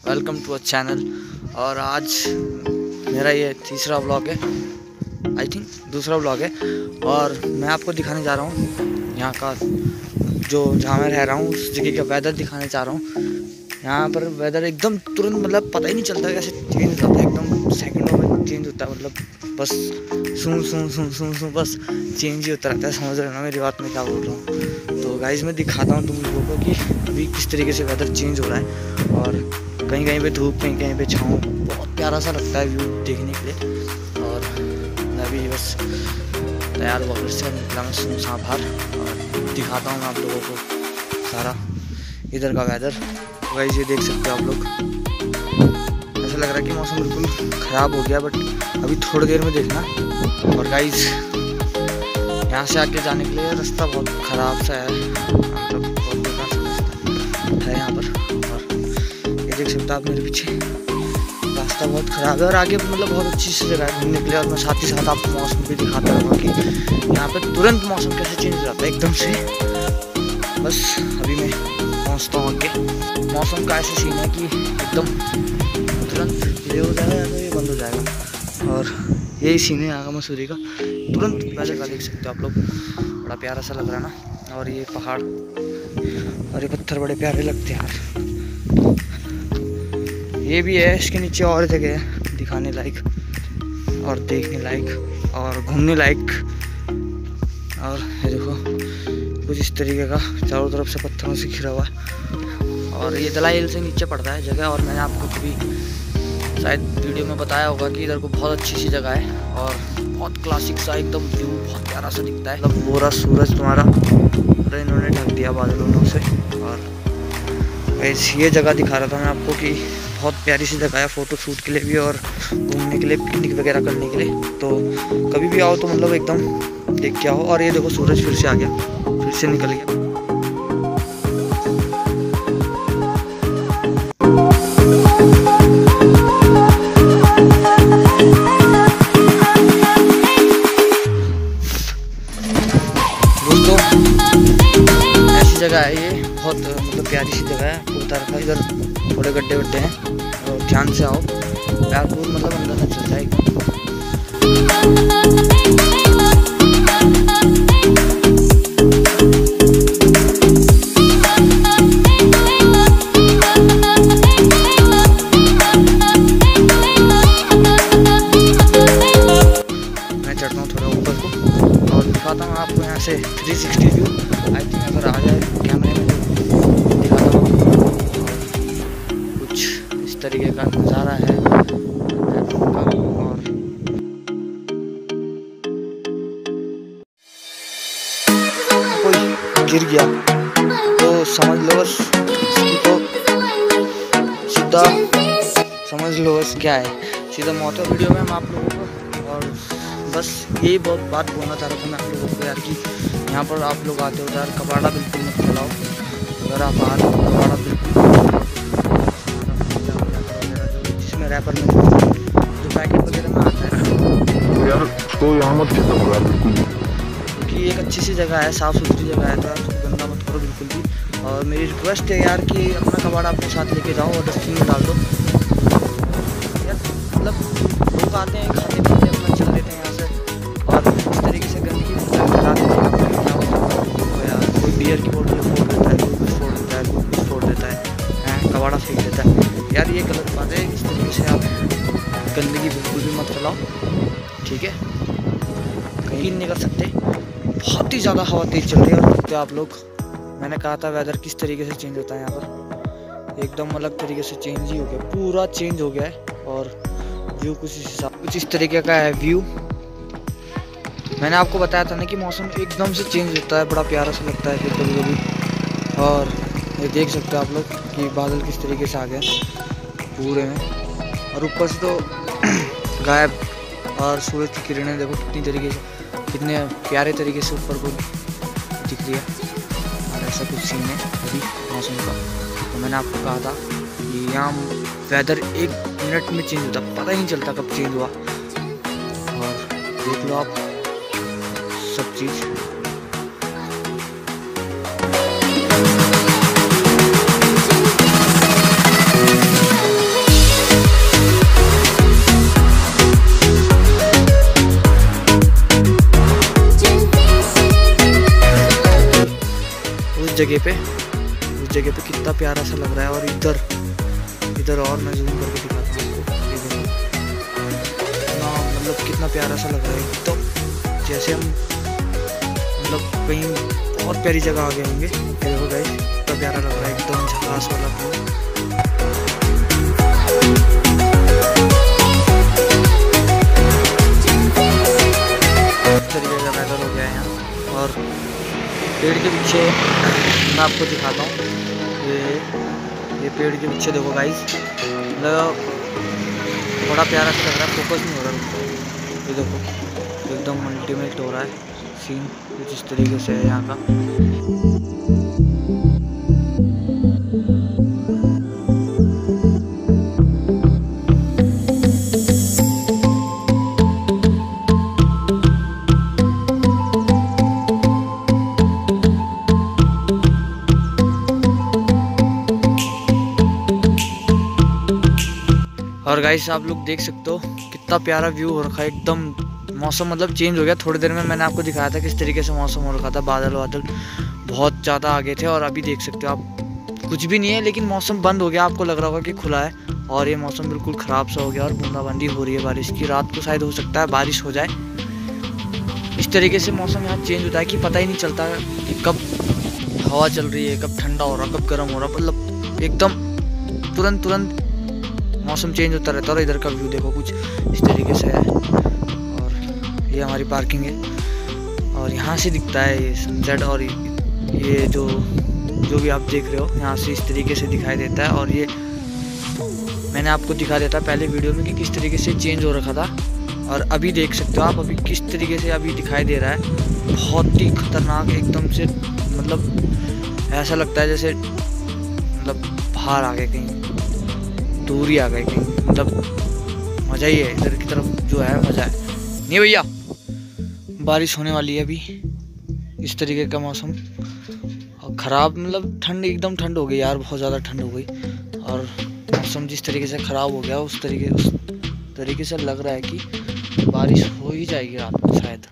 Welcome to a channel. और आज मेरा ये तीसरा व्लॉग है, आई थिंक दूसरा व्लॉग है। और मैं आपको दिखाने जा रहा हूँ यहाँ का जहाँ मैं रह रहा हूँ उस जगह का वेदर दिखाने जा रहा हूँ। यहाँ पर वेदर एकदम तुरंत मतलब पता ही नहीं चलता कैसे चेंज होता है, एकदम सेकंडों में चेंज होता है। मतलब बस सूं बस चेंज ही होता रहता है। समझ रहे हो ना मेरी बात, में क्या बोल रहा हूँ। तो गाइस मैं दिखाता हूँ तुम लोगों को कि अभी किस तरीके से वेदर चेंज हो रहा है। और कहीं कहीं पे धूप, कहीं कहीं पे छाँव, बहुत प्यारा सा लगता है व्यू देखने के लिए। और मैं भी बस तैयार होकर से निकला मैं सुनसान बाहर और दिखाता हूँ मैं आप लोगों को सारा इधर का वेदर। गाइस ये देख सकते हो आप लोग, ऐसा लग रहा है कि मौसम बिल्कुल ख़राब हो गया, बट अभी थोड़ी देर में देखना। और गाइस यहाँ से आगे जाने के लिए रास्ता बहुत ख़राब सा है, मतलब बहुत बेकार सा रास्ता है यहाँ पर। और ये देख सकते हो आप मेरे पीछे, रास्ता बहुत ख़राब है। और आगे मतलब बहुत अच्छी सी जगह है घूमने के लिए। और मैं साथ ही साथ आपको मौसम भी दिखाता रहूँगा कि यहाँ पर तुरंत मौसम कैसे चेंज हो जाता है एकदम से। बस अभी मैं पहुँचता हूँ आगे। मौसम का ऐसा सीन है कि एकदम तुरंत ये हो जाएगा या तो ये बंद हो जाएगा। और यही सीन है यहाँ का मसूरी का, तुरंत वैसे का देख सकते हो आप लोग। बड़ा प्यारा सा लग रहा है ना। और ये पहाड़ और ये पत्थर बड़े प्यारे लगते हैं यार। ये भी है, इसके नीचे और जगह है दिखाने लायक और देखने लायक और घूमने लायक। और ये देखो कुछ इस तरीके का चारों तरफ से पत्थरों से घिरा हुआ है। और ये दलाई हिल से नीचे पड़ता है जगह। और मैंने आपको कभी शायद वीडियो में बताया होगा कि इधर को बहुत अच्छी सी जगह है और बहुत क्लासिक सा एकदम व्यू बहुत प्यारा सा दिखता है। मतलब पूरा सूरज तुम्हारा पूरा इन्होंने ढक दिया बादलों से। और ये जगह दिखा रहा था मैं आपको कि बहुत प्यारी सी जगह है फ़ोटो शूट के लिए भी और घूमने के लिए, पिकनिक वगैरह करने के लिए। तो कभी भी आओ तो मतलब एकदम देख के आओ। और ये देखो सूरज फिर से आ गया, फिर से निकल गया। दोस्तों ऐसी जगह है ये, बहुत मतलब प्यारी सी जगह है। उतर का इधर थोड़े गड्ढे वड्ढे हैं और ध्यान से आओ, प्यारपुर मतलब अंदर से चलता है एकदम। मैं चढ़ता हूँ थोड़ा ऊपर को और दिखाता हूँ आपको यहाँ से 360 व्यू। आई थिंक अगर आ जाए कैमरे में तो दिखाता हूँ। कुछ इस तरीके का नज़ारा है और कोई गिर गया तो समझ लो बस इसकी तो सीधा समझ लो बस क्या है, सीधा मौत है। वीडियो में हम आप लोगों को और बस यही बहुत बात बोलना चाह रहा था मैं आप लोगों को यार कि यहाँ पर आप लोग आते हो यार कबाड़ा बिल्कुल मत खिलाओ। अगर आप आ रहे हो कबाड़ा बिल्कुल, जिसमें रैपर में जो पैकेट वगैरह में आता है यार तो यहाँ मत खिलाओ यार बिल्कुल, क्योंकि एक अच्छी सी जगह है, साफ़ सुथरी जगह है, तो यार उसको गंदा मत करो बिल्कुल भी। और मेरी रिक्वेस्ट है यार कि अपना कबाड़ा अपने साथ लेके जाओ और डस्टबिन में डाल दो यार। मतलब लोग आते हैं खाते पीते अपना चल देते हैं यहाँ से और इस तरीके से गंदगी फैला देते हैं यार। कोई बियर की बोतल फोड़ देता है, कोई कुछ फोड़ देता है, कोई कुछ फोड़ देता है, कबाड़ा फेंक देता है यार। ये गलत बात है, इस तरीके से आप गंदगी बिल्कुल भी मत फैलाओ, ठीक है। कहीं नहीं कर सकते, बहुत ही ज़्यादा हवा तेज चल रही है। और देखते आप लोग, मैंने कहा था वेदर किस तरीके से चेंज होता है यहाँ पर, एकदम अलग तरीके से चेंज ही हो गया, पूरा चेंज हो गया है। और व्यू कुछ इस तरीके का है व्यू। मैंने आपको बताया था ना कि मौसम एकदम से चेंज होता है, बड़ा प्यारा सा लगता है फिर कभी कभी। और ये देख सकते हो आप लोग कि बादल किस तरीके से आ गए पूरे में, और ऊपर से तो गायब। और सूरज की किरणें देखो कितनी तरीके से कितने प्यारे तरीके से ऊपर को दिख रही है। और ऐसा कुछ सीन है अभी मौसम का। तो मैंने आपको कहा था कि यहाँ वेदर 1 मिनट में चेंज होता, पता ही नहीं चलता कब चेंज हुआ। और देख लो आप सब चीज़। उस जगह पे कितना प्यारा सा लग रहा है। और इधर और मैं जूम करके दिखाता हूँ आपको, ये देखो ना, मतलब कितना प्यारा सा लग रहा है एकदम, जैसे हम मतलब कहीं बहुत प्यारी जगह आ गए होंगे। ये देखो गाइस कितना प्यारा लग रहा है, एकदम झकास वाला व्यू। इस तरीके का वेदर हो गया है यहाँ। और पेड़ के पीछे मैं आपको दिखाता हूँ, ये पेड़ के पीछे देखो गाइस, मतलब बड़ा प्यारा सा लग रहा है, फोकस नहीं हो रहा। ये देखो एकदम अल्टीमेट हो रहा है सीन, कुछ इस तरीके से है यहाँ का। और गाइस आप लोग देख सकते हो कितना प्यारा व्यू हो रखा है एकदम। मौसम मतलब चेंज हो गया थोड़ी देर में। मैंने आपको दिखाया था किस तरीके से मौसम हो रखा था, बादल बहुत ज़्यादा आगे थे। और अभी देख सकते हो आप कुछ भी नहीं है, लेकिन मौसम बंद हो गया। आपको लग रहा होगा कि खुला है, और ये मौसम बिल्कुल ख़राब सा हो गया और बूंदाबांदी हो रही है बारिश की। रात को शायद हो सकता है बारिश हो जाए। इस तरीके से मौसम यहाँ चेंज होता है कि पता ही नहीं चलता कि कब हवा चल रही है, कब ठंडा हो रहा, कब गर्म हो रहा, मतलब एकदम तुरंत मौसम चेंज होता रहता है। और इधर का व्यू देखो कुछ इस तरीके से है। और ये हमारी पार्किंग है, और यहाँ से दिखता है ये सनसेट। और ये जो भी आप देख रहे हो यहाँ से इस तरीके से दिखाई देता है। और ये मैंने आपको दिखा देता पहले वीडियो में कि किस तरीके से चेंज हो रखा था। और अभी देख सकते हो आप अभी किस तरीके से अभी दिखाई दे रहा है, बहुत ही खतरनाक एकदम से। मतलब ऐसा लगता है जैसे मतलब बाहर आ गए, कहीं दूरी आ गई कहीं, मतलब मज़ा ही है। इधर की तरफ जो है मज़ा है। नहीं भैया बारिश होने वाली है अभी। इस तरीके का मौसम ख़राब, मतलब ठंड, एकदम ठंड हो गई यार, बहुत ज़्यादा ठंड हो गई। और मौसम जिस तरीके से ख़राब हो गया उस तरीके से लग रहा है कि बारिश हो ही जाएगी रात में शायद।